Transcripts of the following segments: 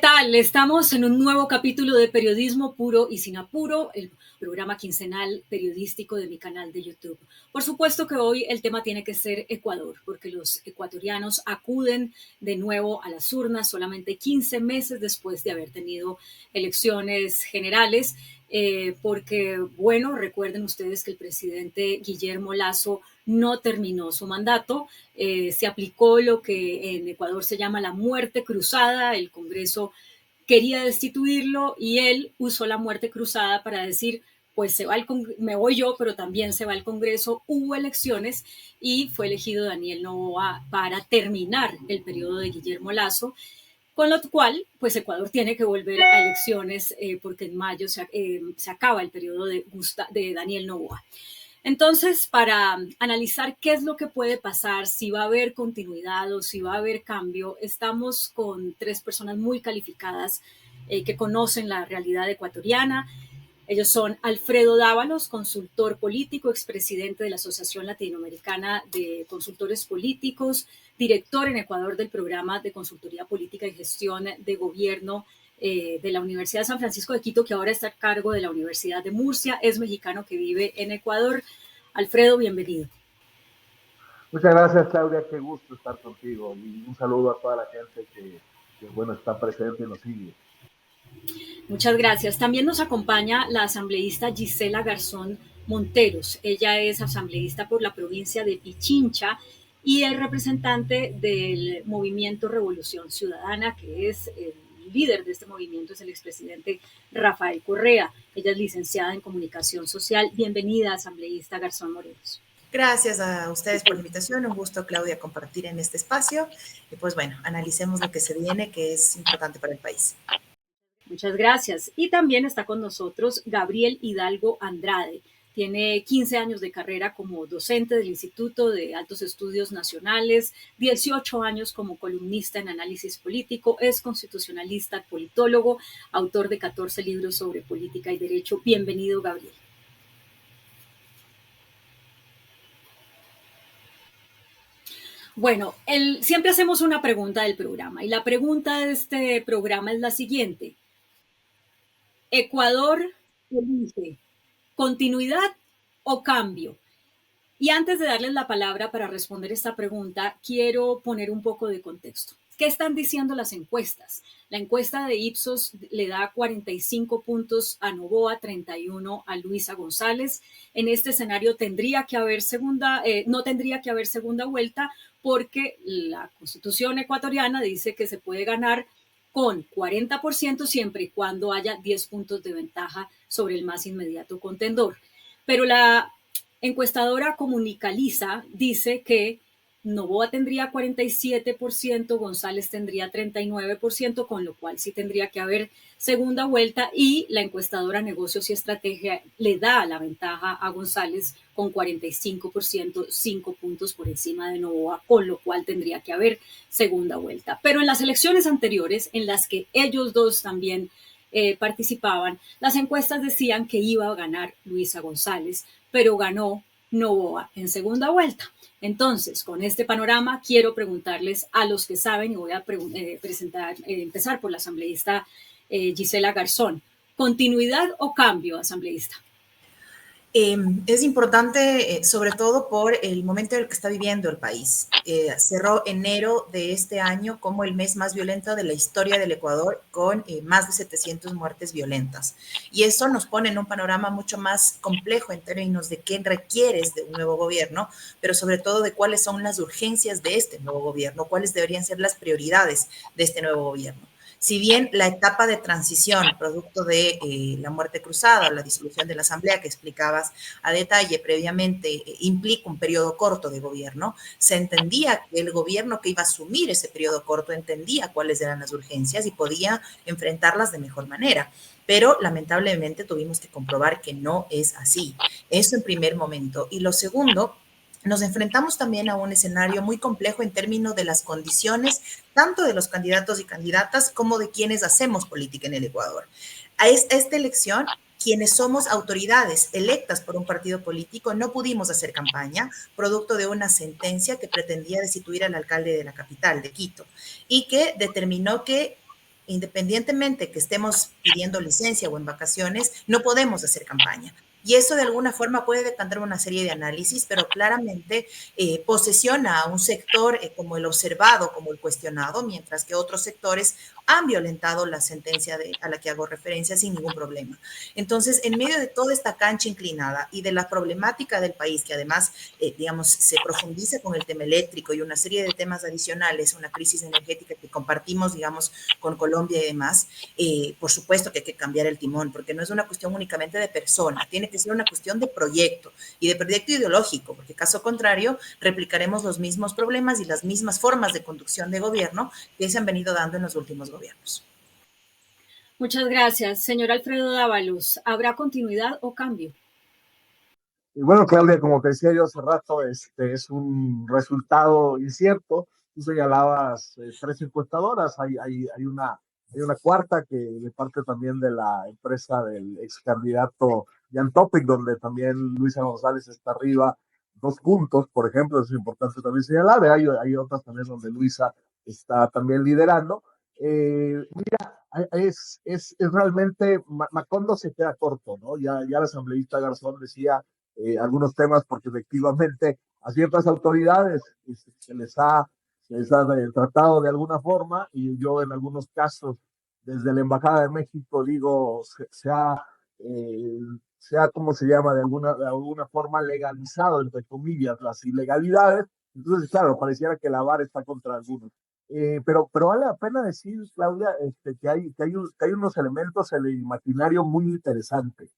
tal? Estamos en un nuevo capítulo de Periodismo Puro y Sin Apuro, el programa quincenal periodístico de mi canal de YouTube. Por supuesto que hoy el tema tiene que ser Ecuador, porque los ecuatorianos acuden de nuevo a las urnas solamente 15 meses después de haber tenido elecciones generales, porque, bueno, recuerden ustedes que el presidente Guillermo Lasso no terminó su mandato. Se aplicó lo que en Ecuador se llama la muerte cruzada. El Congreso quería destituirlo y él usó la muerte cruzada para decir, pues me voy yo, pero también se va el Congreso. Hubo elecciones y fue elegido Daniel Noboa para terminar el periodo de Guillermo Lasso, con lo cual, pues Ecuador tiene que volver a elecciones porque en mayo se acaba el periodo de Daniel Noboa. Entonces, para analizar qué es lo que puede pasar, si va a haber continuidad o si va a haber cambio, estamos con tres personas muy calificadas que conocen la realidad ecuatoriana. Ellos son Alfredo Dávalos, consultor político, expresidente de la Asociación Latinoamericana de Consultores Políticos, director en Ecuador del programa de consultoría política y gestión de gobierno de la Universidad de San Francisco de Quito, que ahora está a cargo de la Universidad de Murcia. Es mexicano que vive en Ecuador. Alfredo, bienvenido. Muchas gracias, Claudia. Qué gusto estar contigo. Y un saludo a toda la gente que bueno, está presente y nos sigue. Muchas gracias. También nos acompaña la asambleísta Gisela Garzón Monteros. Ella es asambleísta por la provincia de Pichincha y es representante del movimiento Revolución Ciudadana, que es el líder de este movimiento, es el expresidente Rafael Correa. Ella es licenciada en Comunicación Social. Bienvenida, asambleísta Garzón Monteros. Gracias a ustedes por la invitación. Un gusto, Claudia, compartir en este espacio. Y pues bueno, analicemos lo que se viene, que es importante para el país. Muchas gracias. Y también está con nosotros Gabriel Hidalgo Andrade. Tiene 15 años de carrera como docente del Instituto de Altos Estudios Nacionales, 18 años como columnista en análisis político, es constitucionalista, politólogo, autor de 14 libros sobre política y derecho. Bienvenido, Gabriel. Bueno, siempre hacemos una pregunta del programa y la pregunta de este programa es la siguiente. Ecuador elige continuidad o cambio. Y antes de darles la palabra para responder esta pregunta, quiero poner un poco de contexto. ¿Qué están diciendo las encuestas? La encuesta de Ipsos le da 45 puntos a Noboa, 31 a Luisa González. En este escenario tendría que haber no tendría que haber segunda vuelta porque la Constitución ecuatoriana dice que se puede ganar con 40% siempre y cuando haya 10 puntos de ventaja sobre el más inmediato contendor. Pero la encuestadora Comunicaliza dice que Noboa tendría 47%, González tendría 39%, con lo cual sí tendría que haber segunda vuelta, y la encuestadora Negocios y Estrategia le da la ventaja a González con 45%, 5 puntos por encima de Noboa, con lo cual tendría que haber segunda vuelta. Pero en las elecciones anteriores, en las que ellos dos también participaban, las encuestas decían que iba a ganar Luisa González, pero ganó Noboa en segunda vuelta. Entonces, con este panorama, quiero preguntarles a los que saben, y voy a empezar por la asambleísta Gisela Garzón. ¿Continuidad o cambio, asambleísta? Es importante, sobre todo por el momento en el que está viviendo el país. Cerró enero de este año como el mes más violento de la historia del Ecuador, con más de 700 muertes violentas. Y eso nos pone en un panorama mucho más complejo en términos de qué requieres de un nuevo gobierno, pero sobre todo de cuáles son las urgencias de este nuevo gobierno, cuáles deberían ser las prioridades de este nuevo gobierno. Si bien la etapa de transición, producto de la muerte cruzada, la disolución de la Asamblea que explicabas a detalle previamente, implica un periodo corto de gobierno, se entendía que el gobierno que iba a asumir ese periodo corto entendía cuáles eran las urgencias y podía enfrentarlas de mejor manera. Pero lamentablemente tuvimos que comprobar que no es así. Eso en primer momento. Y lo segundo, nos enfrentamos también a un escenario muy complejo en términos de las condiciones, tanto de los candidatos y candidatas como de quienes hacemos política en el Ecuador. A esta elección, quienes somos autoridades electas por un partido político, no pudimos hacer campaña, producto de una sentencia que pretendía destituir al alcalde de la capital, de Quito, y que determinó que Independientemente que estemos pidiendo licencia o en vacaciones, no podemos hacer campaña. Y eso de alguna forma puede decantar una serie de análisis, pero claramente posesiona a un sector como el observado, como el cuestionado, mientras que otros sectores han violentado la sentencia a la que hago referencia sin ningún problema. Entonces, en medio de toda esta cancha inclinada y de la problemática del país, que además, digamos, se profundiza con el tema eléctrico y una serie de temas adicionales, una crisis energética que compartimos, digamos, con Colombia y demás, por supuesto que hay que cambiar el timón, porque no es una cuestión únicamente de persona, tiene que ser una cuestión de proyecto y de proyecto ideológico, porque caso contrario, replicaremos los mismos problemas y las mismas formas de conducción de gobierno que se han venido dando en los últimos gobiernos. Muchas gracias. Señor Alfredo Dávalos, ¿habrá continuidad o cambio? Y bueno, Claudia, como te decía yo hace rato, es un resultado incierto. Tú señalabas tres encuestadoras, hay una cuarta que de parte también de la empresa del ex candidato Jan Topic, donde también Luisa González está arriba 2 puntos, por ejemplo, es importante también señalar. Hay otras también donde Luisa está también liderando. Mira, es realmente, Macondo se queda corto, ¿no? Ya el asambleísta Garzón decía algunos temas, porque efectivamente a ciertas autoridades se les ha tratado de alguna forma, y yo en algunos casos, desde la Embajada de México, digo, se ha, ¿cómo se llama?, de alguna forma legalizado, entre comillas, las ilegalidades. Entonces, claro, pareciera que la vara está contra algunos. Pero vale la pena decir, Claudia, que hay unos elementos en el imaginario muy interesantes.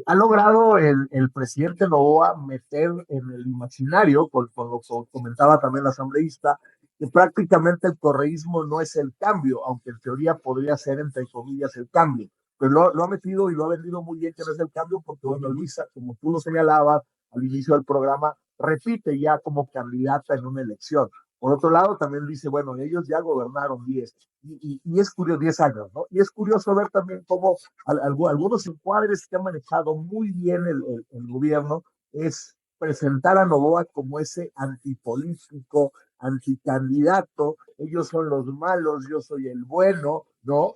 Ha logrado el presidente Noboa meter en el imaginario, con lo que comentaba también la asambleísta, que prácticamente el correísmo no es el cambio, aunque en teoría podría ser, entre comillas, el cambio. Pero lo ha metido y lo ha vendido muy bien que no es el cambio, porque, bueno, Luisa, como tú lo señalabas al inicio del programa, repite ya como candidata en una elección. Por otro lado, también dice, bueno, ellos ya gobernaron 10, y es curioso, 10 años, ¿no? Y es curioso ver también cómo algunos encuadres que ha manejado muy bien el gobierno es presentar a Noboa como ese antipolítico, anticandidato. Ellos son los malos, yo soy el bueno, ¿no?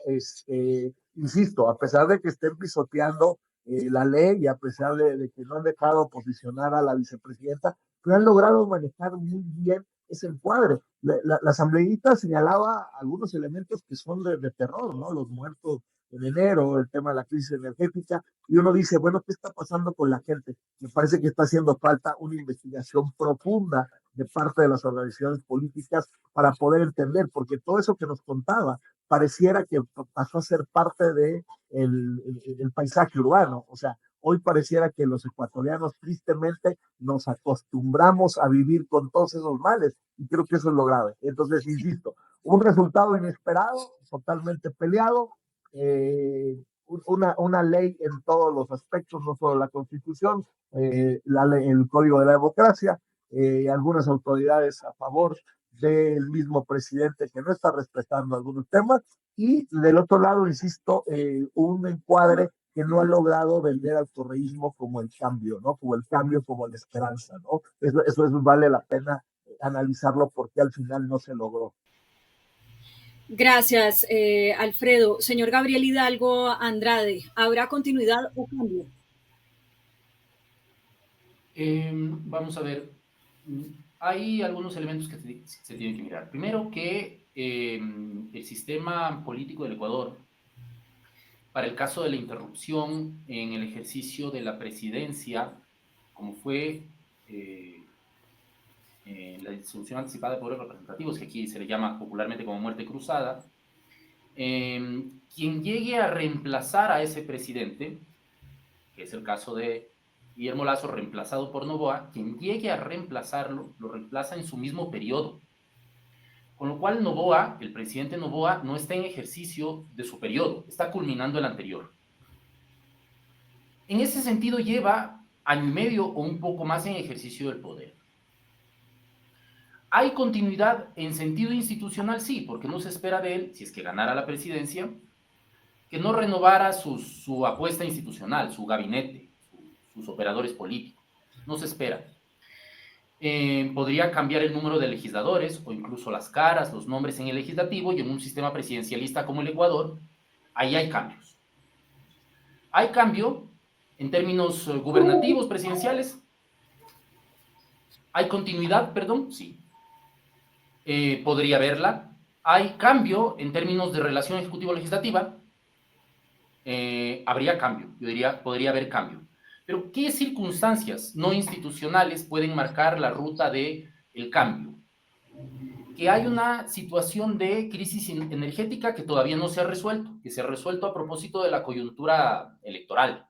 Insisto, a pesar de que estén pisoteando la ley, y a pesar de que no han dejado posicionar a la vicepresidenta, pero han logrado manejar muy bien ese encuadre. La asambleísta señalaba algunos elementos que son de terror, ¿no? Los muertos en enero, el tema de la crisis energética, y uno dice, bueno, ¿qué está pasando con la gente? Me parece que está haciendo falta una investigación profunda de parte de las organizaciones políticas para poder entender, porque todo eso que nos contaba pareciera que pasó a ser parte de el paisaje urbano. O sea, hoy pareciera que los ecuatorianos tristemente nos acostumbramos a vivir con todos esos males, y creo que eso es lo grave. Entonces, insisto, un resultado inesperado, totalmente peleado, una ley en todos los aspectos, no solo la Constitución, el Código de la Democracia, algunas autoridades a favor del mismo presidente que no está respetando algunos temas, y del otro lado, insisto, un encuadre que no ha logrado vender al correísmo como el cambio, ¿no? Como el cambio, como la esperanza, ¿no? Eso vale la pena analizarlo, porque al final no se logró. Gracias, Alfredo. Señor Gabriel Hidalgo Andrade, ¿habrá continuidad o cambio? Vamos a ver, hay algunos elementos que se tienen que mirar. Primero, que el sistema político del Ecuador, para el caso de la interrupción en el ejercicio de la presidencia, como fue la disolución anticipada de poderes representativos, que aquí se le llama popularmente como muerte cruzada, quien llegue a reemplazar a ese presidente, que es el caso de Guillermo Lasso reemplazado por Noboa, quien llegue a reemplazarlo, lo reemplaza en su mismo periodo. Con lo cual Noboa, el presidente Noboa, no está en ejercicio de su periodo, está culminando el anterior. En ese sentido lleva año y medio o un poco más en ejercicio del poder. ¿Hay continuidad en sentido institucional? Sí, porque no se espera de él, si es que ganara la presidencia, que no renovara su apuesta institucional, su gabinete, sus operadores políticos. No se espera. Podría cambiar el número de legisladores o incluso las caras, los nombres en el legislativo, y en un sistema presidencialista como el Ecuador, ahí hay cambios. Hay cambio en términos gubernativos, presidenciales. Hay continuidad, perdón, sí. Podría haberla. Hay cambio en términos de relación ejecutivo-legislativa. Habría cambio, yo diría, podría haber cambio. Pero, ¿qué circunstancias no institucionales pueden marcar la ruta del cambio? Que hay una situación de crisis energética que todavía no se ha resuelto, que se ha resuelto a propósito de la coyuntura electoral.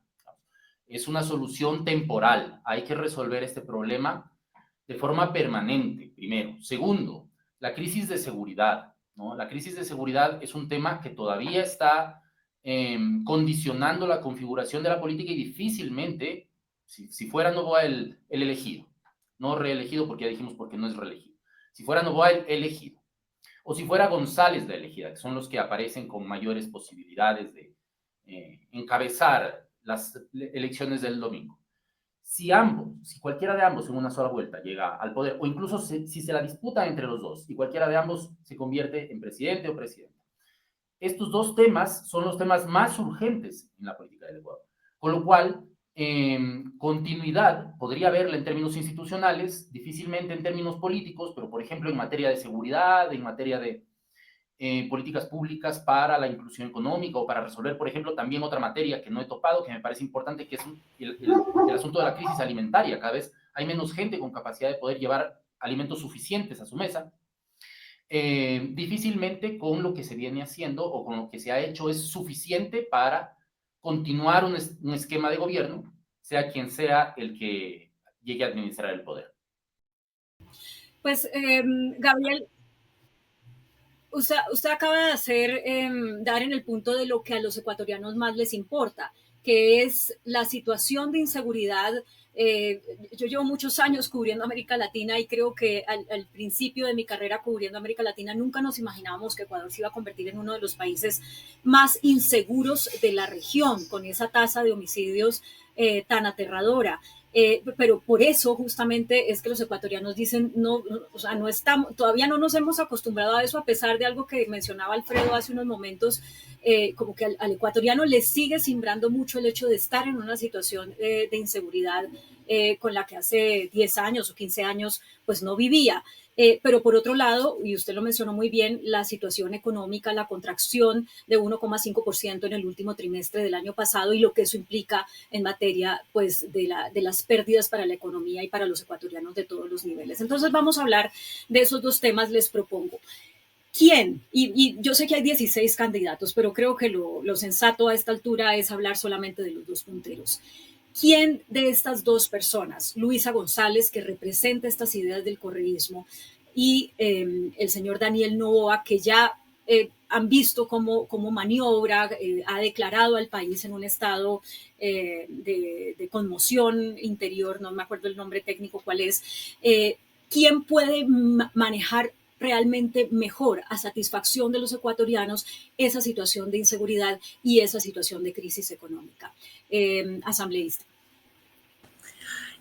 Es una solución temporal. Hay que resolver este problema de forma permanente, primero. Segundo, la crisis de seguridad, ¿no? La crisis de seguridad es un tema que todavía está condicionando la configuración de la política y difícilmente, si fuera Noboa el elegido, no reelegido porque ya dijimos porque no es reelegido, si fuera Noboa el elegido, o si fuera González la elegida, que son los que aparecen con mayores posibilidades de encabezar las elecciones del domingo. Si cualquiera de ambos en una sola vuelta llega al poder, o incluso si se la disputan entre los dos y cualquiera de ambos se convierte en presidente o presidenta, estos dos temas son los temas más urgentes en la política del Ecuador. Con lo cual, continuidad podría haberla en términos institucionales, difícilmente en términos políticos, pero por ejemplo en materia de seguridad, en materia de políticas públicas para la inclusión económica o para resolver, por ejemplo, también otra materia que no he topado, que me parece importante, que es el asunto de la crisis alimentaria. Cada vez hay menos gente con capacidad de poder llevar alimentos suficientes a su mesa. Difícilmente con lo que se viene haciendo o con lo que se ha hecho es suficiente para continuar un esquema de gobierno, sea quien sea el que llegue a administrar el poder. Pues, Gabriel, usted acaba de dar en el punto de lo que a los ecuatorianos más les importa, que es la situación de inseguridad. Yo llevo muchos años cubriendo América Latina y creo que al principio de mi carrera cubriendo América Latina nunca nos imaginábamos que Ecuador se iba a convertir en uno de los países más inseguros de la región, con esa tasa de homicidios tan aterradora. Pero por eso justamente es que los ecuatorianos dicen, no, o sea, no estamos, todavía no nos hemos acostumbrado a eso, a pesar de algo que mencionaba Alfredo hace unos momentos, como que al ecuatoriano le sigue simbrando mucho el hecho de estar en una situación de inseguridad con la que hace 10 años o 15 años pues no vivía. Pero por otro lado, y usted lo mencionó muy bien, la situación económica, la contracción de 1,5% en el último trimestre del año pasado y lo que eso implica en materia pues, de las pérdidas para la economía y para los ecuatorianos de todos los niveles. Entonces vamos a hablar de esos dos temas, les propongo. ¿Quién? Y yo sé que hay 16 candidatos, pero creo que lo sensato a esta altura es hablar solamente de los dos punteros. ¿Quién de estas dos personas, Luisa González, que representa estas ideas del correísmo, y el señor Daniel Noboa, que ya han visto cómo maniobra, ha declarado al país en un estado de conmoción interior, no me acuerdo el nombre técnico cuál es, ¿quién puede manejar realmente mejor a satisfacción de los ecuatorianos esa situación de inseguridad y esa situación de crisis económica? Asambleísta.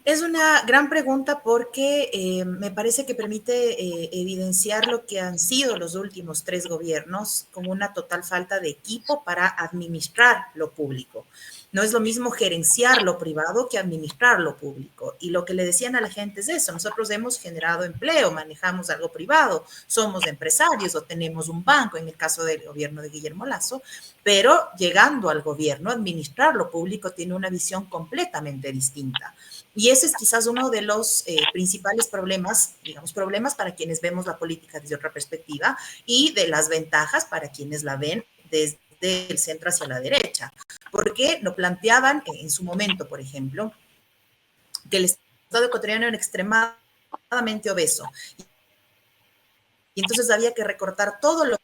Es una gran pregunta porque me parece que permite evidenciar lo que han sido los últimos 3 gobiernos con una total falta de equipo para administrar lo público. No es lo mismo gerenciar lo privado que administrar lo público. Y lo que le decían a la gente es eso. Nosotros hemos generado empleo, manejamos algo privado, somos empresarios o tenemos un banco, en el caso del gobierno de Guillermo Lasso, pero llegando al gobierno, administrar lo público tiene una visión completamente distinta. Y ese es quizás uno de los principales problemas, digamos, problemas para quienes vemos la política desde otra perspectiva y de las ventajas para quienes la ven desde el centro hacia la derecha. Porque lo planteaban en su momento, por ejemplo, que el Estado ecuatoriano era extremadamente obeso. Y entonces había que recortar todo lo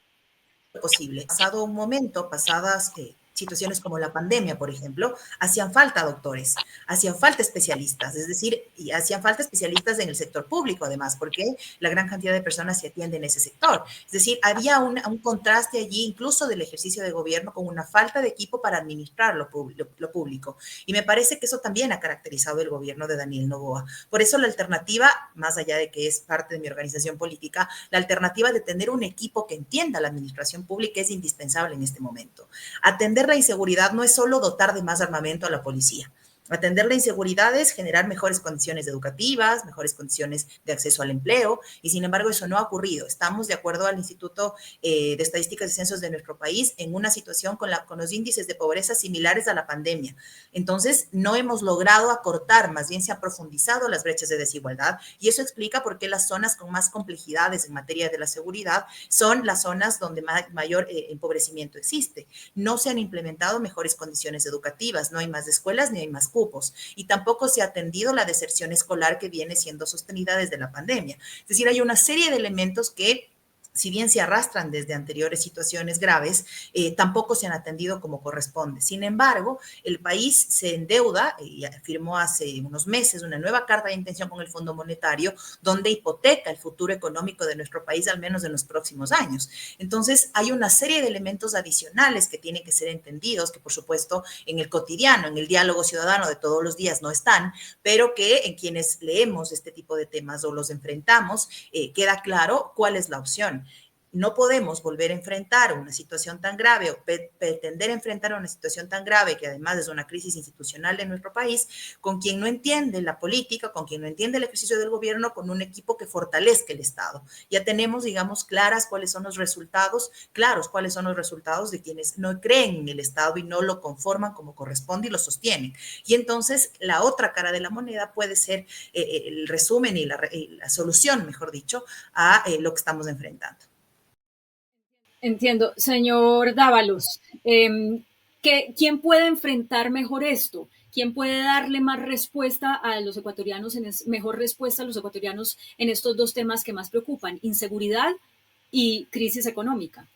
posible. Pasado un momento, pasadas situaciones como la pandemia, por ejemplo, hacían falta doctores, hacían falta especialistas, es decir, y hacían falta especialistas en el sector público, además, porque la gran cantidad de personas se atiende en ese sector. Es decir, había un contraste allí, incluso del ejercicio de gobierno, con una falta de equipo para administrar lo público. Y me parece que eso también ha caracterizado el gobierno de Daniel Noboa. Por eso la alternativa, más allá de que es parte de mi organización política, la alternativa de tener un equipo que entienda la administración pública es indispensable en este momento. Atender la inseguridad no es solo dotar de más armamento a la policía. Atender la inseguridad es generar mejores condiciones educativas, mejores condiciones de acceso al empleo, y sin embargo eso no ha ocurrido. Estamos, de acuerdo al Instituto de Estadísticas y Censos de nuestro país, en una situación con los índices de pobreza similares a la pandemia. Entonces, no hemos logrado acortar, más bien se han profundizado las brechas de desigualdad, y eso explica por qué las zonas con más complejidades en materia de la seguridad son las zonas donde mayor empobrecimiento existe. No se han implementado mejores condiciones educativas, no hay más escuelas ni hay más cupos, y tampoco se ha atendido la deserción escolar que viene siendo sostenida desde la pandemia. Es decir, hay una serie de elementos que, si bien se arrastran desde anteriores situaciones graves, tampoco se han atendido como corresponde. Sin embargo, el país se endeuda y firmó hace unos meses una nueva carta de intención con el Fondo Monetario, donde hipoteca el futuro económico de nuestro país, al menos en los próximos años. Entonces, hay una serie de elementos adicionales que tienen que ser entendidos, que por supuesto en el cotidiano, en el diálogo ciudadano de todos los días no están, pero que en quienes leemos este tipo de temas o los enfrentamos, queda claro cuál es la opción. No podemos volver a enfrentar una situación tan grave o pretender enfrentar una situación tan grave, que además es una crisis institucional de nuestro país, con quien no entiende la política, con quien no entiende el ejercicio del gobierno, con un equipo que fortalezca el Estado. Ya tenemos, digamos, claros cuáles son los resultados de quienes no creen en el Estado y no lo conforman como corresponde y lo sostienen. Y entonces la otra cara de la moneda puede ser el resumen y la solución, mejor dicho, a lo que estamos enfrentando. Entiendo. Señor Dávalos, ¿quién puede enfrentar mejor esto? ¿Quién puede darle más respuesta a los ecuatorianos, mejor respuesta a los ecuatorianos en estos dos temas que más preocupan, inseguridad y crisis económica?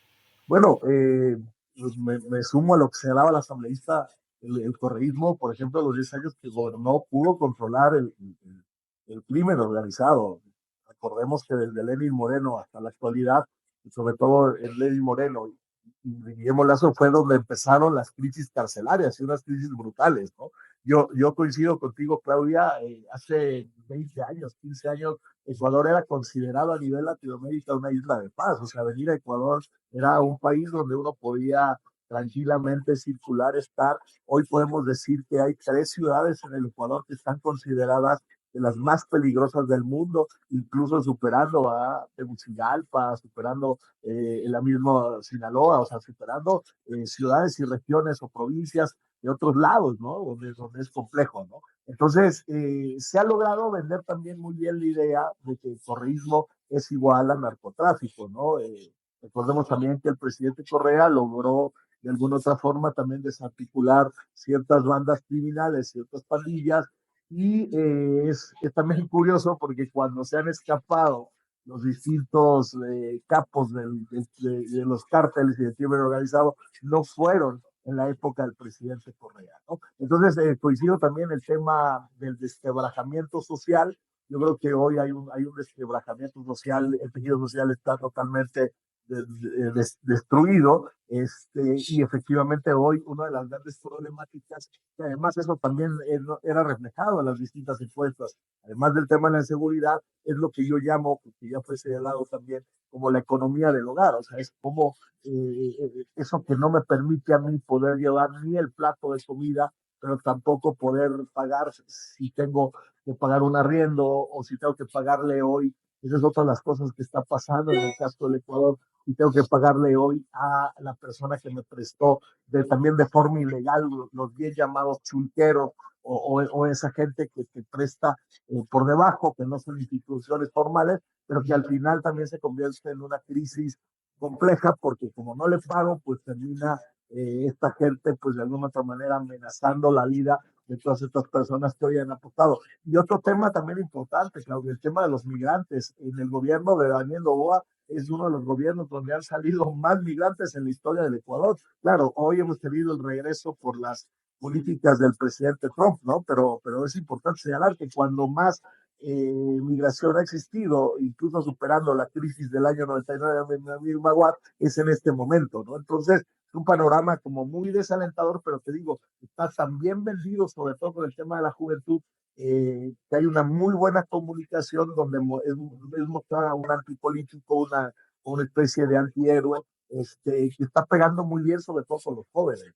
Bueno, pues me sumo a lo que señalaba la asambleísta, el correísmo, por ejemplo, los 10 años que gobernó, pudo controlar el crimen organizado. Recordemos que desde Lenin Moreno hasta la actualidad, y sobre todo el Lenin Moreno y Guillermo Lazo, fue donde empezaron las crisis carcelarias y unas crisis brutales, ¿no? Yo coincido contigo, Claudia, hace 20 años, 15 años, Ecuador era considerado a nivel Latinoamérica una isla de paz. O sea, venir a Ecuador era un país donde uno podía tranquilamente circular, estar. Hoy podemos decir que hay 3 ciudades en el Ecuador que están consideradas de las más peligrosas del mundo, incluso superando a Tegucigalpa, superando la misma Sinaloa, o sea, superando ciudades y regiones o provincias de otros lados, ¿no? Donde es complejo, ¿no? Entonces, se ha logrado vender también muy bien la idea de que el correísmo es igual al narcotráfico, ¿no? Recordemos también que el presidente Correa logró de alguna otra forma también desarticular ciertas bandas criminales, ciertas pandillas, y es también curioso porque cuando se han escapado los distintos capos de los cárteles y del crimen organizado, no fueron en la época del presidente Correa, ¿no? Entonces, coincido también el tema del desquebrajamiento social. Yo creo que hoy hay un desquebrajamiento social, el tejido social está totalmente destruido, y efectivamente hoy una de las grandes problemáticas, que además eso también era reflejado en las distintas encuestas, además del tema de la inseguridad, es lo que yo llamo, que ya fue señalado también, como la economía del hogar. O sea, es como eso que no me permite a mí poder llevar ni el plato de comida, pero tampoco poder pagar si tengo que pagar un arriendo o si tengo que pagarle hoy. Esas son todas las cosas que está pasando en el caso del Ecuador, y tengo que pagarle hoy a la persona que me prestó también de forma ilegal, los bien llamados chulqueros, o esa gente que presta por debajo, que no son instituciones formales, pero que al final también se convierte en una crisis compleja, porque como no le pago, pues termina esta gente, pues de alguna otra manera amenazando la vida de todas estas personas que hoy han apostado. Y otro tema también importante, Claudio, el tema de los migrantes. En el gobierno de Daniel Noboa es uno de los gobiernos donde han salido más migrantes en la historia del Ecuador. Claro, hoy hemos tenido el regreso por las políticas del presidente Trump, ¿no? Pero es importante señalar que cuando más migración ha existido, incluso superando la crisis del año 99 en la misma Watt, es en este momento, ¿no? Entonces, es un panorama como muy desalentador, pero te digo, está tan bien vendido, sobre todo con el tema de la juventud, que hay una muy buena comunicación donde es mostrar a un antipolítico, una especie de antihéroe, que está pegando muy bien, sobre todo con los jóvenes.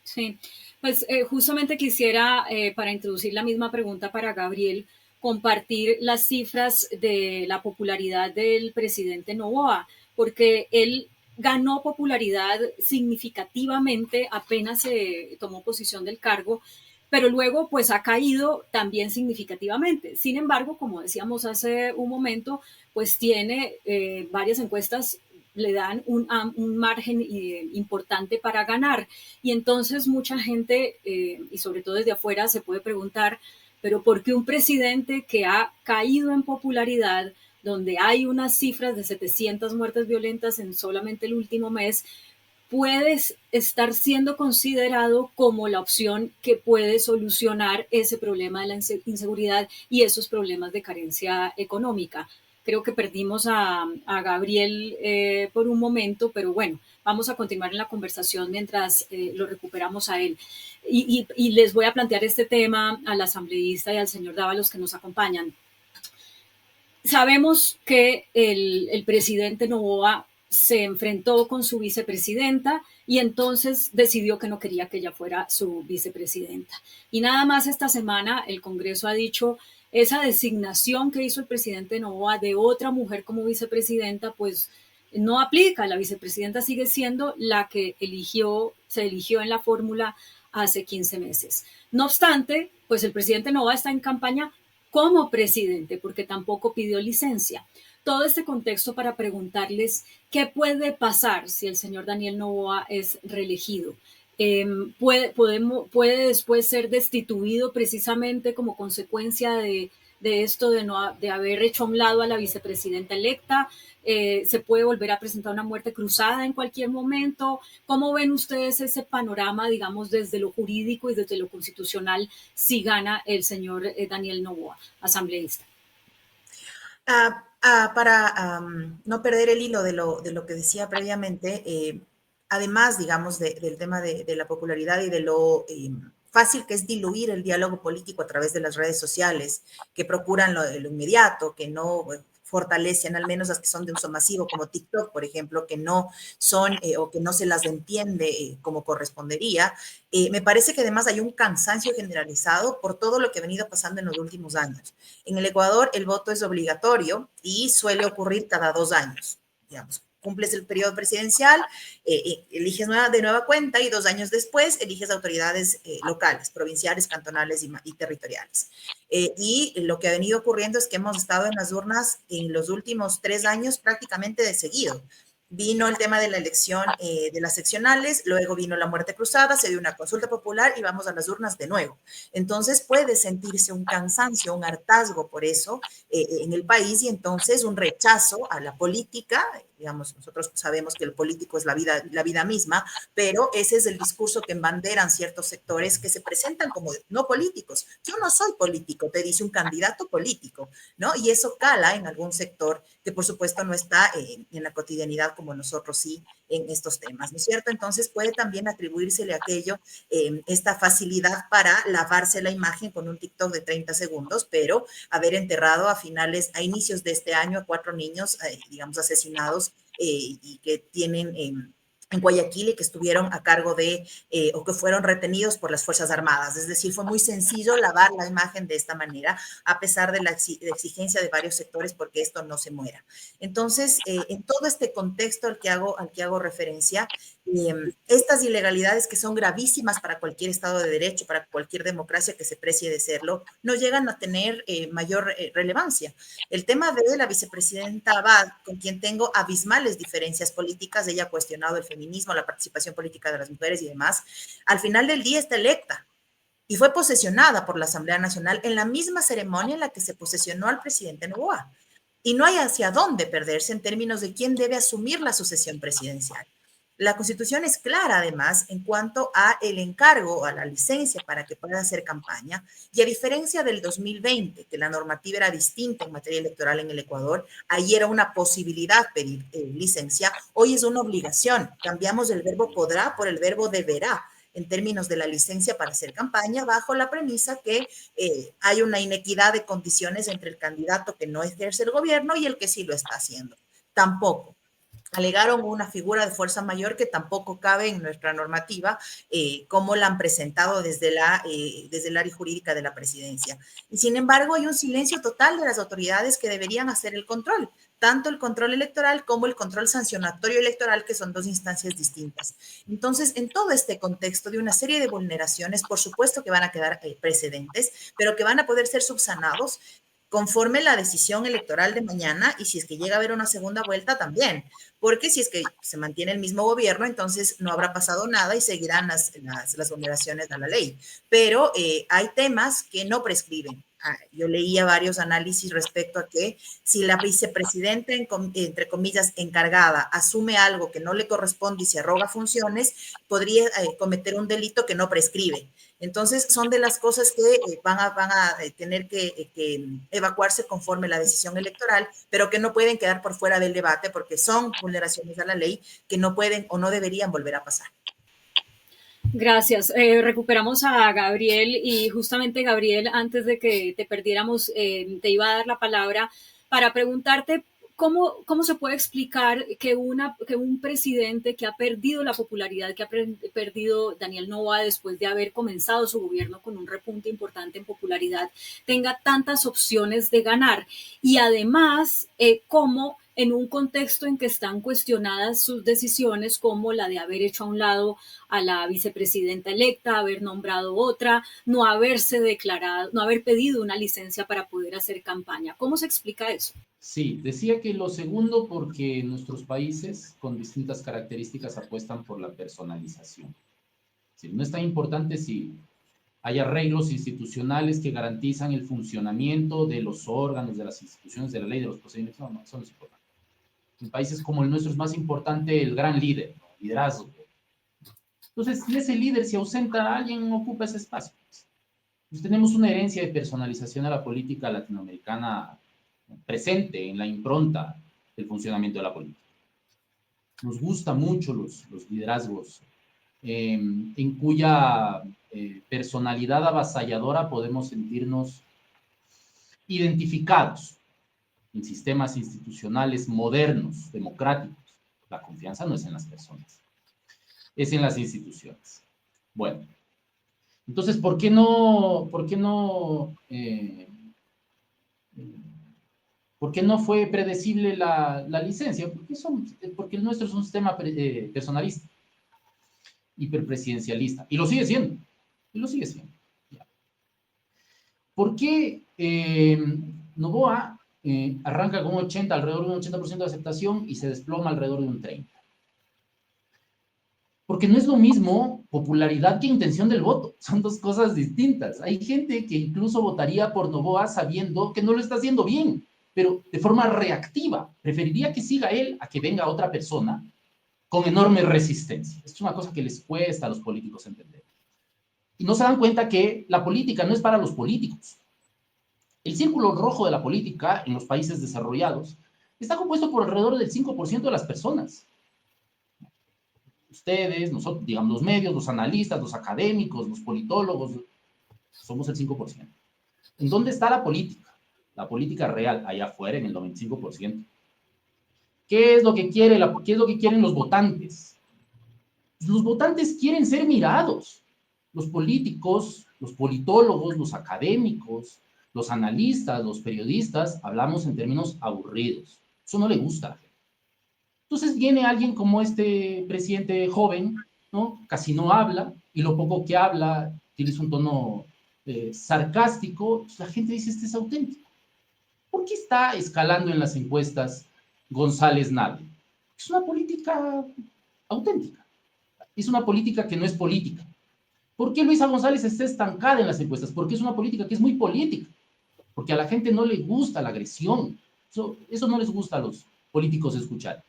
Sí, pues justamente quisiera, para introducir la misma pregunta para Gabriel, compartir las cifras de la popularidad del presidente Noboa, porque él ganó popularidad significativamente apenas se tomó posición del cargo, pero luego pues ha caído también significativamente. Sin embargo, como decíamos hace un momento, pues tiene varias encuestas le dan un margen importante para ganar. Y entonces mucha gente, y sobre todo desde afuera, se puede preguntar, pero ¿por qué un presidente que ha caído en popularidad, donde hay unas cifras de 700 muertes violentas en solamente el último mes, puede estar siendo considerado como la opción que puede solucionar ese problema de la inseguridad y esos problemas de carencia económica? Creo que perdimos a Gabriel por un momento, pero bueno, vamos a continuar en la conversación mientras lo recuperamos a él. Y les voy a plantear este tema al asambleísta y al señor Dávalos que nos acompañan. Sabemos que el presidente Noboa se enfrentó con su vicepresidenta y entonces decidió que no quería que ella fuera su vicepresidenta. Y nada más esta semana el Congreso ha dicho esa designación que hizo el presidente Noboa de otra mujer como vicepresidenta, pues no aplica. La vicepresidenta sigue siendo la que se eligió en la fórmula hace 15 meses. No obstante, pues el presidente Noboa está en campaña como presidente, porque tampoco pidió licencia. Todo este contexto para preguntarles qué puede pasar si el señor Daniel Noboa es reelegido. Puede después ser destituido precisamente como consecuencia de esto de haber hecho a un lado a la vicepresidenta electa. Se puede volver a presentar una muerte cruzada en cualquier momento. ¿Cómo ven ustedes ese panorama, digamos, desde lo jurídico y desde lo constitucional, si gana el señor Daniel Noboa, asambleísta? Para no perder el hilo de lo que decía previamente, además, digamos, del tema de la popularidad y de lo fácil que es diluir el diálogo político a través de las redes sociales, que procuran lo inmediato, que no fortalecen, al menos las que son de uso masivo, como TikTok, por ejemplo, que no son o que no se las entiende como correspondería. Me parece que además hay un cansancio generalizado por todo lo que ha venido pasando en los últimos años. En el Ecuador el voto es obligatorio y suele ocurrir cada 2 años, digamos. Cumples el periodo presidencial, eliges de nueva cuenta y 2 años después eliges autoridades locales, provinciales, cantonales y territoriales. Y lo que ha venido ocurriendo es que hemos estado en las urnas en los últimos 3 años prácticamente de seguido. Vino el tema de la elección de las seccionales, luego vino la muerte cruzada, se dio una consulta popular y vamos a las urnas de nuevo. Entonces puede sentirse un cansancio, un hartazgo por eso en el país y entonces un rechazo a la política. Digamos, nosotros sabemos que el político es la vida misma, pero ese es el discurso que embanderan ciertos sectores que se presentan como no políticos. Yo no soy político, te dice un candidato político, ¿no? Y eso cala en algún sector que por supuesto no está en la cotidianidad como nosotros sí en estos temas, ¿no es cierto? Entonces puede también atribuírsele aquello, esta facilidad para lavarse la imagen con un TikTok de 30 segundos, pero haber enterrado a inicios de este año a 4 niños, digamos, asesinados y que tienen en Guayaquil y que estuvieron a cargo o que fueron retenidos por las Fuerzas Armadas. Es decir, fue muy sencillo lavar la imagen de esta manera, a pesar de la exigencia de varios sectores porque esto no se muera. Entonces, en todo este contexto al que hago referencia, estas ilegalidades que son gravísimas para cualquier Estado de Derecho, para cualquier democracia que se precie de serlo, no llegan a tener mayor relevancia. El tema de la vicepresidenta Abad, con quien tengo abismales diferencias políticas, ella ha cuestionado el feminismo, la participación política de las mujeres y demás, al final del día está electa. y fue posesionada por la Asamblea Nacional en la misma ceremonia en la que se posesionó al presidente Noboa. Y no hay hacia dónde perderse en términos de quién debe asumir la sucesión presidencial. La Constitución es clara, además, en cuanto a el encargo, a la licencia para que pueda hacer campaña, y a diferencia del 2020, que la normativa era distinta en materia electoral en el Ecuador, ahí era una posibilidad pedir licencia, hoy es una obligación. Cambiamos el verbo podrá por el verbo deberá en términos de la licencia para hacer campaña, bajo la premisa que hay una inequidad de condiciones entre el candidato que no ejerce el gobierno y el que sí lo está haciendo. Tampoco. Alegaron una figura de fuerza mayor que tampoco cabe en nuestra normativa, como la han presentado desde el área jurídica de la presidencia. Y sin embargo, hay un silencio total de las autoridades que deberían hacer el control, tanto el control electoral como el control sancionatorio electoral, que son dos instancias distintas. Entonces, en todo este contexto de una serie de vulneraciones, por supuesto que van a quedar precedentes, pero que van a poder ser subsanados conforme la decisión electoral de mañana, y si es que llega a haber una segunda vuelta también, porque si es que se mantiene el mismo gobierno, entonces no habrá pasado nada y seguirán las vulneraciones a la ley. Pero hay temas que no prescriben. Yo leía varios análisis respecto a que si la vicepresidenta, entre comillas, encargada, asume algo que no le corresponde y se arroga funciones, podría cometer un delito que no prescribe. Entonces, son de las cosas que van a tener que evacuarse conforme la decisión electoral, pero que no pueden quedar por fuera del debate porque son vulneraciones a la ley que no pueden o no deberían volver a pasar. Gracias. Recuperamos a Gabriel y justamente, Gabriel, antes de que te perdiéramos, te iba a dar la palabra para preguntarte cómo se puede explicar que un presidente que ha perdido la popularidad, que ha perdido Daniel Noboa después de haber comenzado su gobierno con un repunte importante en popularidad, tenga tantas opciones de ganar. Y además, cómo en un contexto en que están cuestionadas sus decisiones, como la de haber hecho a un lado a la vicepresidenta electa, haber nombrado otra, no haberse declarado, no haber pedido una licencia para poder hacer campaña. ¿Cómo se explica eso? Sí, decía que lo segundo porque nuestros países con distintas características apuestan por la personalización. Sí, no es tan importante si hay arreglos institucionales que garantizan el funcionamiento de los órganos, de las instituciones, de la ley, de los procedimientos. No, eso no es importante. En países como el nuestro es más importante el gran líder, ¿no? Liderazgo. Entonces, si ese líder se ausenta, alguien ocupa ese espacio. Pues tenemos una herencia de personalización a la política latinoamericana presente en la impronta del funcionamiento de la política. Nos gustan mucho los liderazgos en cuya personalidad avasalladora podemos sentirnos identificados en sistemas institucionales modernos, democráticos. La confianza no es en las personas, es en las instituciones. Bueno, entonces, ¿por qué no fue predecible la licencia? Porque el nuestro es un sistema personalista, hiperpresidencialista, y lo sigue siendo, ¿Por qué Noboa arranca con alrededor de un 80% de aceptación y se desploma alrededor de un 30%? Porque no es lo mismo popularidad que intención del voto, son dos cosas distintas. Hay gente que incluso votaría por Noboa sabiendo que no lo está haciendo bien, pero de forma reactiva. Preferiría que siga él a que venga otra persona con enorme resistencia. Es una cosa que les cuesta a los políticos entender. Y no se dan cuenta que la política no es para los políticos. El círculo rojo de la política en los países desarrollados está compuesto por alrededor del 5% de las personas. Ustedes, nosotros, digamos, los medios, los analistas, los académicos, los politólogos, somos el 5%. ¿En dónde está la política? La política real, allá afuera, en el 95%. ¿Qué es lo que quieren los votantes? Los votantes quieren ser mirados. Los políticos, los politólogos, los académicos, los analistas, los periodistas, hablamos en términos aburridos. Eso no le gusta. Entonces viene alguien como este presidente joven, ¿no? Casi no habla, y lo poco que habla utiliza un tono sarcástico. Pues la gente dice, este es auténtico. ¿Por qué está escalando en las encuestas González Nave? Es una política auténtica. Es una política que no es política. ¿Por qué Luisa González está estancada en las encuestas? Porque es una política que es muy política, porque a la gente no le gusta la agresión. Eso no les gusta a los políticos escuchar.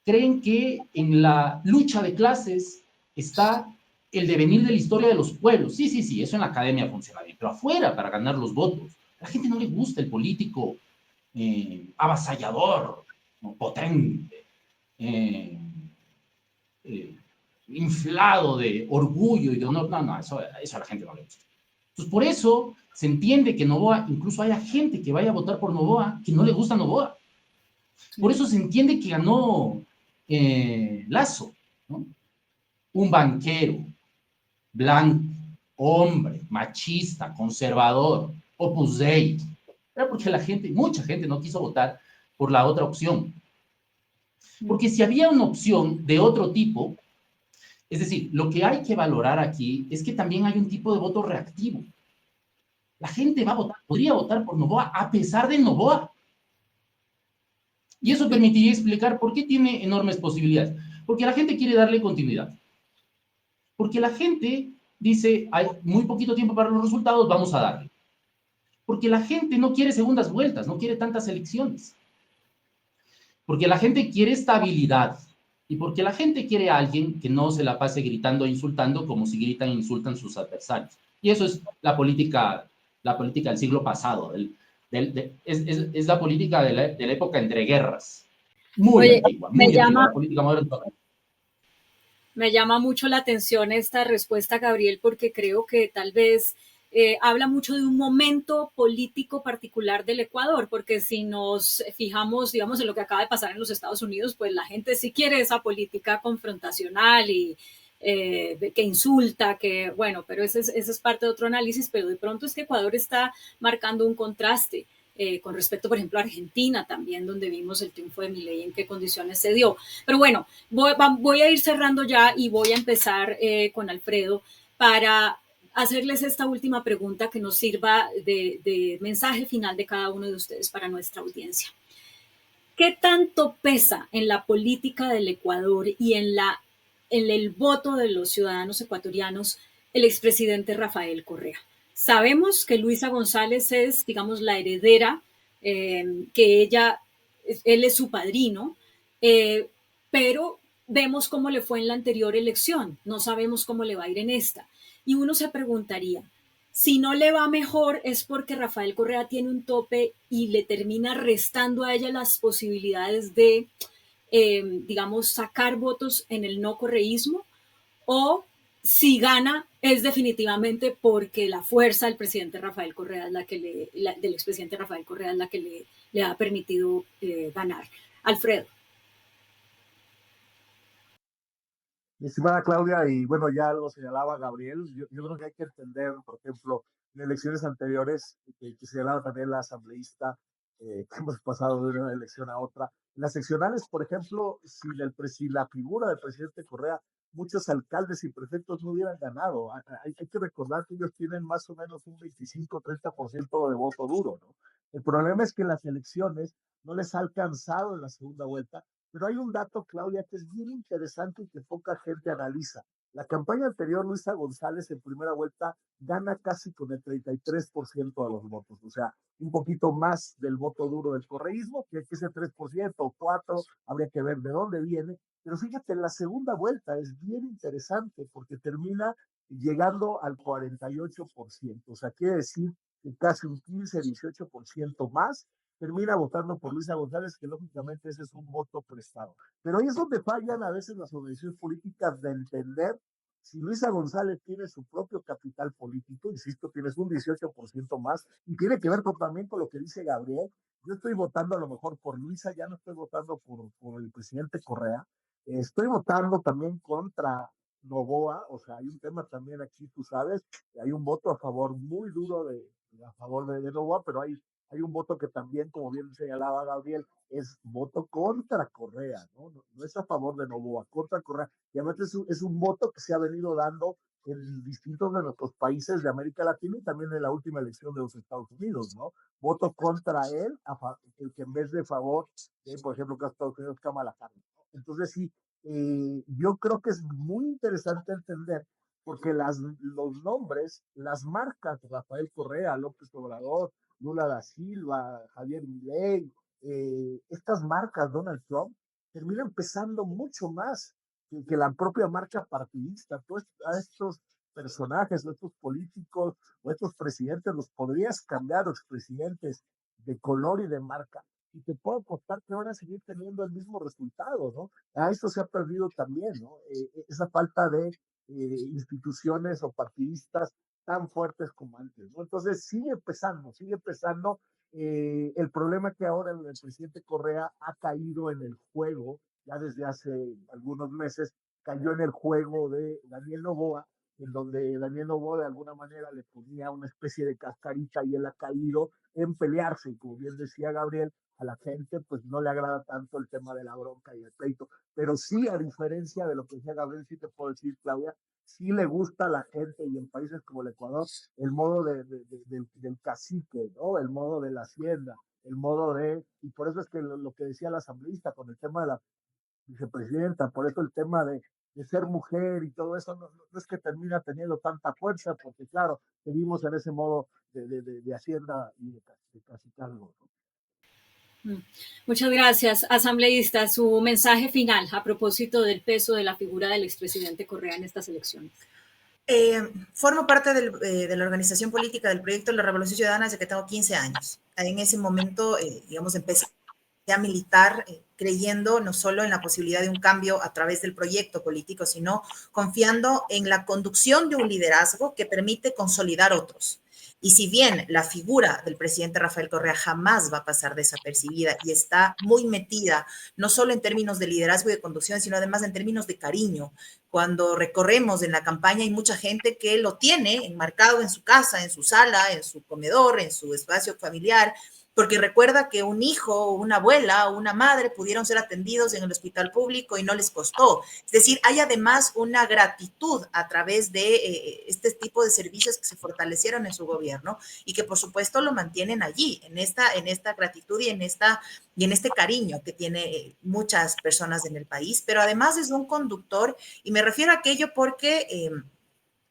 Creen que en la lucha de clases está el devenir de la historia de los pueblos. Sí, sí, sí, eso en la academia funciona bien, pero afuera, para ganar los votos. A la gente no le gusta el político avasallador, ¿no? Potente, eh, eh, inflado de orgullo y de honor. No, no, eso a la gente no le gusta. Entonces, por eso se entiende que Noboa, incluso haya gente que vaya a votar por Noboa que no le gusta Noboa. Por eso se entiende que ganó Lazo, ¿no? Un banquero, blanco, hombre, machista, conservador, Opus Dei. Era porque la gente, mucha gente no quiso votar por la otra opción. Porque si había una opción de otro tipo, es decir, lo que hay que valorar aquí es que también hay un tipo de voto reactivo. La gente va a votar, podría votar por Noboa a pesar de Noboa. Y eso permitiría explicar por qué tiene enormes posibilidades. Porque la gente quiere darle continuidad. Porque la gente dice, hay muy poquito tiempo para los resultados, vamos a darle. Porque la gente no quiere segundas vueltas, no quiere tantas elecciones. Porque la gente quiere estabilidad. Y porque la gente quiere a alguien que no se la pase gritando e insultando como si gritan e insultan sus adversarios. Y eso es la política del siglo pasado. Es la política de la época entre guerras. Muy Oye, antigua, me muy antigua. llama, La política moderna. me llama mucho la atención esta respuesta, Gabriel, porque creo que tal vez habla mucho de un momento político particular del Ecuador, porque si nos fijamos, digamos, en lo que acaba de pasar en los Estados Unidos, pues la gente sí quiere esa política confrontacional y que insulta, que bueno, pero ese es parte de otro análisis, pero de pronto es que Ecuador está marcando un contraste. Con respecto, por ejemplo, a Argentina también, donde vimos el triunfo de Milei, en qué condiciones se dio. Pero bueno, voy a ir cerrando ya y voy a empezar con Alfredo para hacerles esta última pregunta que nos sirva de mensaje final de cada uno de ustedes para nuestra audiencia. ¿Qué tanto pesa en la política del Ecuador y en el voto de los ciudadanos ecuatorianos el expresidente Rafael Correa? Sabemos que Luisa González es, digamos, la heredera, que él es su padrino, eh, pero vemos cómo le fue en la anterior elección, no sabemos cómo le va a ir en esta. Y uno se preguntaría, si no le va mejor es porque Rafael Correa tiene un tope y le termina restando a ella las posibilidades de, digamos, sacar votos en el no correísmo, o si gana es definitivamente porque la fuerza del presidente Rafael Correa es del expresidente Rafael Correa es la que le ha permitido ganar. Alfredo. Mi estimada Claudia, y bueno, ya lo señalaba Gabriel, yo creo que hay que entender, por ejemplo, en elecciones anteriores, que señalaba también la asambleísta, que hemos pasado de una elección a otra. En las seccionales, por ejemplo, si la figura del presidente Correa, muchos alcaldes y prefectos no hubieran ganado. Hay que recordar que ellos tienen más o menos un 25-30% de voto duro, ¿no? El problema es que en las elecciones no les ha alcanzado en la segunda vuelta, pero hay un dato, Claudia, que es bien interesante y que poca gente analiza. La campaña anterior, Luisa González en primera vuelta gana casi con el 33% de los votos, o sea, un poquito más del voto duro del correísmo, que es el 3% o 4%, habría que ver de dónde viene. Pero fíjate, en la segunda vuelta es bien interesante porque termina llegando al 48%, o sea, quiere decir que casi un 15-18% más termina votando por Luisa González, que lógicamente ese es un voto prestado. Pero ahí es donde fallan a veces las organizaciones políticas de entender si Luisa González tiene su propio capital político, insisto, tienes un 18% más, y tiene que ver también con lo que dice Gabriel. Yo estoy votando a lo mejor por Luisa, ya no estoy votando por el presidente Correa, estoy votando también contra Novoa, o sea, hay un tema también aquí, tú sabes, hay un voto a favor muy duro a favor de Novoa, pero hay un voto que también, como bien señalaba Gabriel, es voto contra Correa, ¿no? No es a favor de Novoa, contra Correa. Y además es un voto que se ha venido dando en distintos de nuestros países de América Latina y también en la última elección de los Estados Unidos, ¿no? Voto contra él, el que en vez de favor, por ejemplo, que Estados Unidos, Kamala Harris, ¿no? Entonces sí, yo creo que es muy interesante entender porque los nombres, las marcas, Rafael Correa, López Obrador, Lula da Silva, Javier Milei, estas marcas, Donald Trump, terminan pesando mucho más que la propia marca partidista. Tú a estos personajes, o estos políticos, o estos presidentes, los podrías cambiar, los expresidentes de color y de marca, y te puedo apostar que van a seguir teniendo el mismo resultado, ¿no? A esto se ha perdido también, ¿no? Esa falta de instituciones o partidistas tan fuertes como antes, ¿no? Entonces sigue pesando. El problema es que ahora el presidente Correa ha caído en el juego, ya desde hace algunos meses, cayó en el juego de Daniel Noboa, en donde Daniel Noboa de alguna manera le ponía una especie de cascarita y él ha caído en pelearse. Y como bien decía Gabriel, a la gente pues no le agrada tanto el tema de la bronca y el pleito. Pero sí, a diferencia de lo que decía Gabriel, sí te puedo decir, Claudia, sí le gusta a la gente y en países como el Ecuador el modo del cacique, ¿no? El modo de la hacienda, el modo de... Y por eso es que lo que decía la asambleísta con el tema de la vicepresidenta, por eso el tema de ser mujer y todo eso no es que termina teniendo tanta fuerza, porque claro, seguimos en ese modo de hacienda y de cacicazgo, ¿no? Muchas gracias, asambleísta. Su mensaje final a propósito del peso de la figura del expresidente Correa en estas elecciones. Formo parte de la organización política del proyecto de la Revolución Ciudadana desde que tengo 15 años. En ese momento, digamos, empecé a militar creyendo no solo en la posibilidad de un cambio a través del proyecto político, sino confiando en la conducción de un liderazgo que permite consolidar otros. Y si bien la figura del presidente Rafael Correa jamás va a pasar desapercibida y está muy metida, no solo en términos de liderazgo y de conducción, sino además en términos de cariño. Cuando recorremos en la campaña hay mucha gente que lo tiene enmarcado en su casa, en su sala, en su comedor, en su espacio familiar, porque recuerda que un hijo, una abuela o una madre pudieron ser atendidos en el hospital público y no les costó. Es decir, hay además una gratitud a través de este tipo de servicios que se fortalecieron en su gobierno y que por supuesto lo mantienen allí, en esta gratitud y en este cariño que tiene muchas personas en el país, pero además es un conductor, y me refiero a aquello porque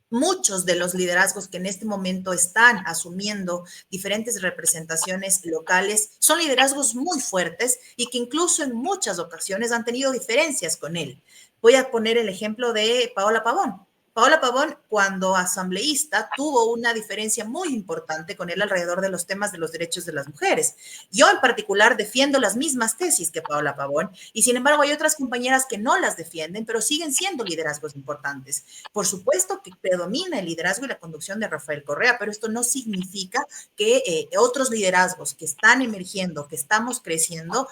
muchos de los liderazgos que en este momento están asumiendo diferentes representaciones locales son liderazgos muy fuertes y que incluso en muchas ocasiones han tenido diferencias con él. Voy a poner el ejemplo de Paola Pavón. Paola Pavón, cuando asambleísta, tuvo una diferencia muy importante con él alrededor de los temas de los derechos de las mujeres. Yo en particular defiendo las mismas tesis que Paola Pavón y sin embargo hay otras compañeras que no las defienden, pero siguen siendo liderazgos importantes. Por supuesto que predomina el liderazgo y la conducción de Rafael Correa, pero esto no significa que otros liderazgos que están emergiendo, que estamos creciendo,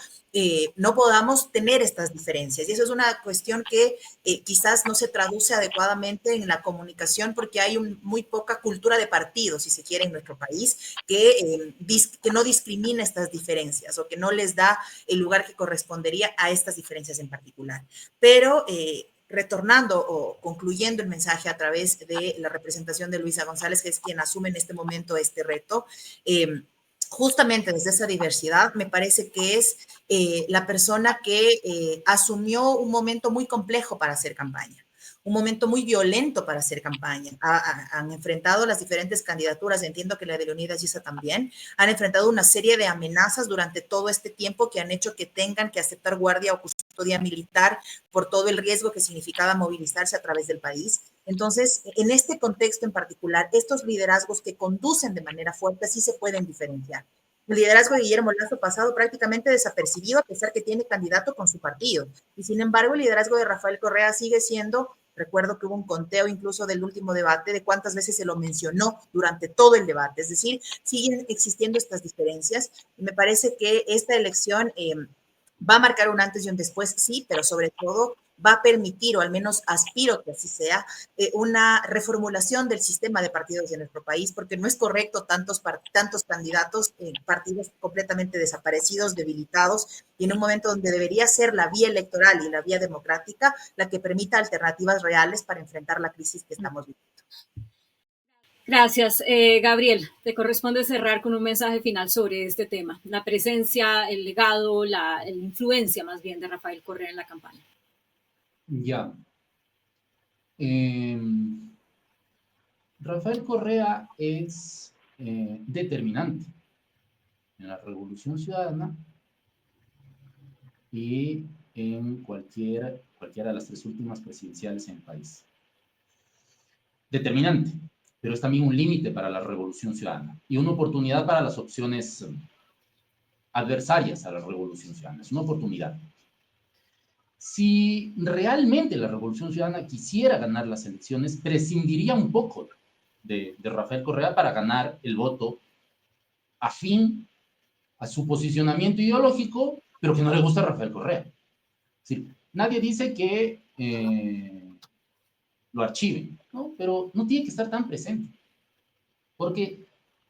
no podamos tener estas diferencias. Y eso es una cuestión que quizás no se traduce adecuadamente en la comunicación porque hay muy poca cultura de partido, si se quiere, en nuestro país, que no discrimina estas diferencias o que no les da el lugar que correspondería a estas diferencias en particular. Pero retornando o concluyendo el mensaje a través de la representación de Luisa González, que es quien asume en este momento este reto, justamente desde esa diversidad, me parece que es la persona que asumió un momento muy complejo para hacer campaña, un momento muy violento para hacer campaña. Han enfrentado las diferentes candidaturas, entiendo que la de Leonidas Giza también, han enfrentado una serie de amenazas durante todo este tiempo que han hecho que tengan que aceptar guardia o custodia militar por todo el riesgo que significaba movilizarse a través del país. Entonces, en este contexto en particular, estos liderazgos que conducen de manera fuerte sí se pueden diferenciar. El liderazgo de Guillermo Lasso pasado prácticamente desapercibido a pesar que tiene candidato con su partido. Y sin embargo, el liderazgo de Rafael Correa sigue siendo, recuerdo que hubo un conteo incluso del último debate de cuántas veces se lo mencionó durante todo el debate. Es decir, siguen existiendo estas diferencias. Y me parece que esta elección va a marcar un antes y un después, sí, pero sobre todo va a permitir, o al menos aspiro que así sea, una reformulación del sistema de partidos de nuestro país, porque no es correcto tantos candidatos, partidos completamente desaparecidos, debilitados, y en un momento donde debería ser la vía electoral y la vía democrática la que permita alternativas reales para enfrentar la crisis que estamos viviendo. Gracias. Gabriel, te corresponde cerrar con un mensaje final sobre este tema, la presencia, el legado, la influencia más bien de Rafael Correa en la campaña. Ya. Rafael Correa es determinante en la Revolución Ciudadana y en cualquiera de las 3 últimas presidenciales en el país. Determinante, pero es también un límite para la Revolución Ciudadana y una oportunidad para las opciones adversarias a la Revolución Ciudadana. Es una oportunidad. Si realmente la Revolución Ciudadana quisiera ganar las elecciones, prescindiría un poco de Rafael Correa para ganar el voto afín a su posicionamiento ideológico, pero que no le gusta a Rafael Correa. Es decir, nadie dice que lo archiven, ¿no? Pero no tiene que estar tan presente. Porque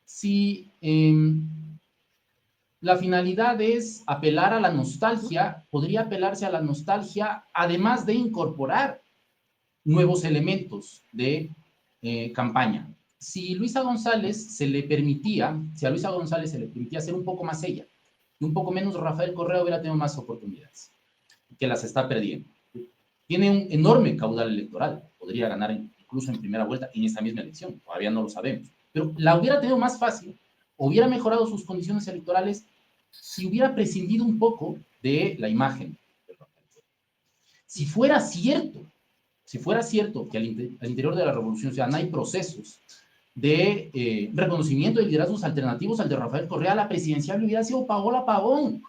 si la finalidad es apelar a la nostalgia, podría apelarse a la nostalgia, además de incorporar nuevos elementos de campaña. Si a Luisa González se le permitía ser un poco más ella y un poco menos Rafael Correa, hubiera tenido más oportunidades, que las está perdiendo. Tiene un enorme caudal electoral, podría ganar incluso en primera vuelta en esta misma elección, todavía no lo sabemos, pero la hubiera tenido más fácil, hubiera mejorado sus condiciones electorales si hubiera prescindido un poco de la imagen de Rafael Correa. Si fuera cierto que al interior de la Revolución Ciudadana hay procesos de reconocimiento de liderazgos alternativos al de Rafael Correa, la presidencial hubiera sido Paola Pavón,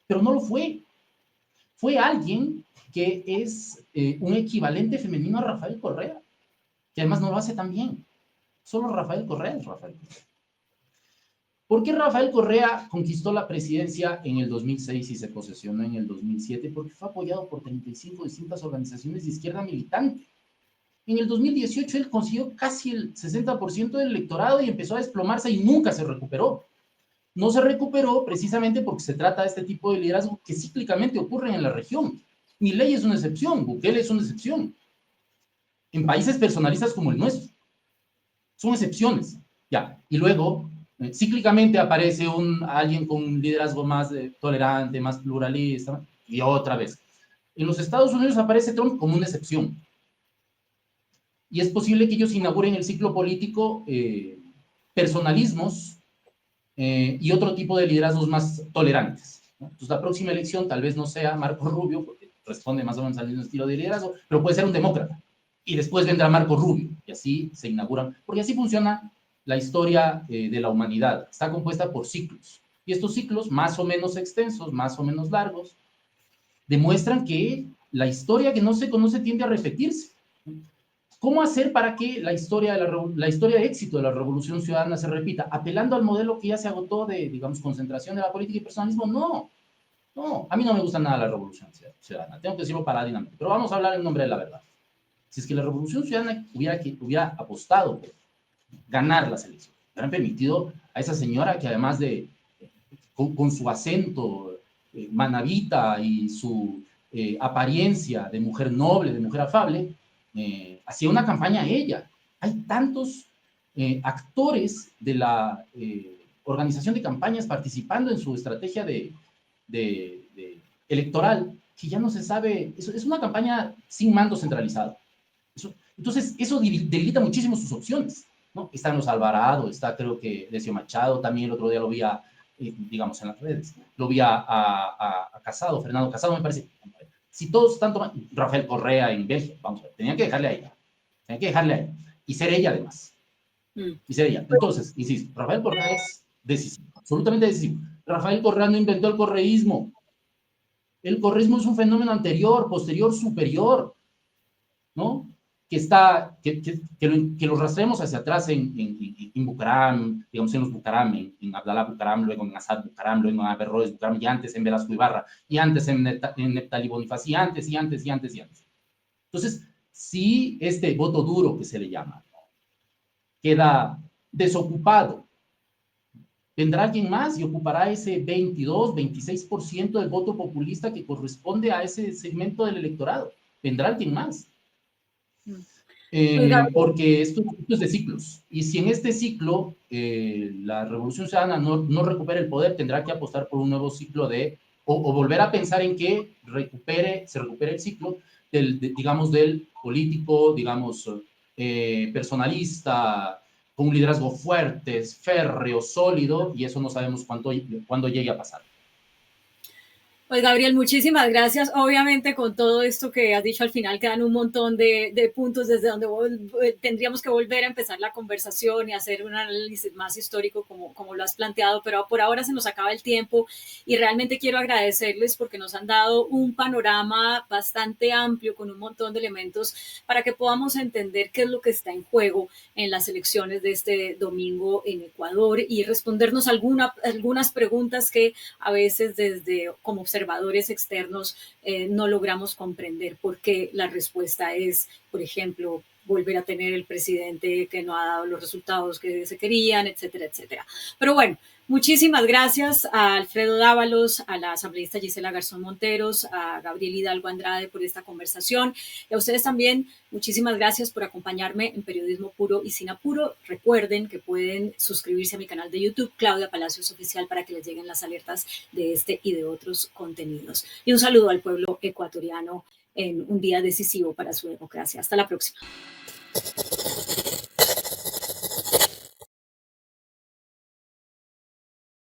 pero no lo fue. Fue alguien que es un equivalente femenino a Rafael Correa, que además no lo hace tan bien. Solo Rafael Correa es Rafael Correa. ¿Por qué Rafael Correa conquistó la presidencia en el 2006 y se posesionó en el 2007? Porque fue apoyado por 35 distintas organizaciones de izquierda militante. En el 2018 él consiguió casi el 60% del electorado y empezó a desplomarse y nunca se recuperó. No se recuperó precisamente porque se trata de este tipo de liderazgo que cíclicamente ocurren en la región. Milei es una excepción, Bukele es una excepción. En países personalistas como el nuestro. Son excepciones. Ya. Y luego, cíclicamente aparece alguien con un liderazgo más tolerante, más pluralista, y otra vez. En los Estados Unidos aparece Trump como una excepción. Y es posible que ellos inauguren el ciclo político personalismos y otro tipo de liderazgos más tolerantes, ¿no? Entonces, la próxima elección tal vez no sea Marco Rubio, porque responde más o menos al mismo estilo de liderazgo, pero puede ser un demócrata. Y después vendrá Marco Rubio, y así se inauguran, porque así funciona la historia de la humanidad. Está compuesta por ciclos. Y estos ciclos, más o menos extensos, más o menos largos, demuestran que la historia que no se conoce tiende a repetirse. ¿Cómo hacer para que la historia de éxito de la Revolución Ciudadana se repita? ¿Apelando al modelo que ya se agotó de, digamos, concentración de la política y personalismo? No, a mí no me gusta nada la Revolución Ciudadana, tengo que decirlo paradójicamente, pero vamos a hablar en nombre de la verdad. Si es que la Revolución Ciudadana hubiera apostado por ganar las elecciones, hubieran permitido a esa señora que además de, con su acento manabita y su apariencia de mujer noble, de mujer afable, hacía una campaña a ella. Hay tantos actores de la organización de campañas participando en su estrategia electoral que ya no se sabe, es una campaña sin mando centralizado. Entonces, eso debilita muchísimo sus opciones, ¿no? Están los Alvarado, está creo que Decio Machado, también el otro día lo vi digamos en las redes, lo vi a Casado, Fernando Casado me parece. Si todos están tomando, Rafael Correa en Bélgica, vamos a ver, tenían que dejarle a ella, y ser ella además, y ser ella. Entonces, insisto, Rafael Correa es decisivo, absolutamente decisivo. Rafael Correa no inventó el correísmo. El correísmo es un fenómeno anterior, posterior, superior, ¿no? Que lo rastreemos hacia atrás en Bucaram, digamos en los Bucaram, en Abdalá Bucaram, luego en Asad Bucaram, luego en Averroes Bucaram, y antes en Velasco Ibarra, y antes en Neptali Bonifaz, y antes. Entonces, si este voto duro que se le llama queda desocupado, vendrá alguien más y ocupará ese 22, 26% del voto populista que corresponde a ese segmento del electorado. Vendrá alguien más. Porque esto es de ciclos, y si en este ciclo la Revolución Ciudadana no recupera el poder, tendrá que apostar por un nuevo ciclo o volver a pensar en que se recupere el ciclo digamos, del político, digamos, personalista, con un liderazgo fuerte, férreo, sólido, y eso no sabemos cuándo llegue a pasar. Pues Gabriel, muchísimas gracias. Obviamente con todo esto que has dicho al final quedan un montón de puntos desde donde tendríamos que volver a empezar la conversación y hacer un análisis más histórico como lo has planteado, pero por ahora se nos acaba el tiempo y realmente quiero agradecerles porque nos han dado un panorama bastante amplio con un montón de elementos para que podamos entender qué es lo que está en juego en las elecciones de este domingo en Ecuador y respondernos algunas preguntas que a veces desde como observadores externos no logramos comprender por qué la respuesta es, por ejemplo, volver a tener el presidente que no ha dado los resultados que se querían, etcétera, etcétera. Pero bueno, muchísimas gracias a Alfredo Dávalos, a la asambleísta Gisela Garzón Monteros, a Gabriel Hidalgo Andrade por esta conversación. Y a ustedes también, muchísimas gracias por acompañarme en Periodismo Puro y Sin Apuro. Recuerden que pueden suscribirse a mi canal de YouTube, Claudia Palacios Oficial, para que les lleguen las alertas de este y de otros contenidos. Y un saludo al pueblo ecuatoriano en un día decisivo para su democracia. Hasta la próxima.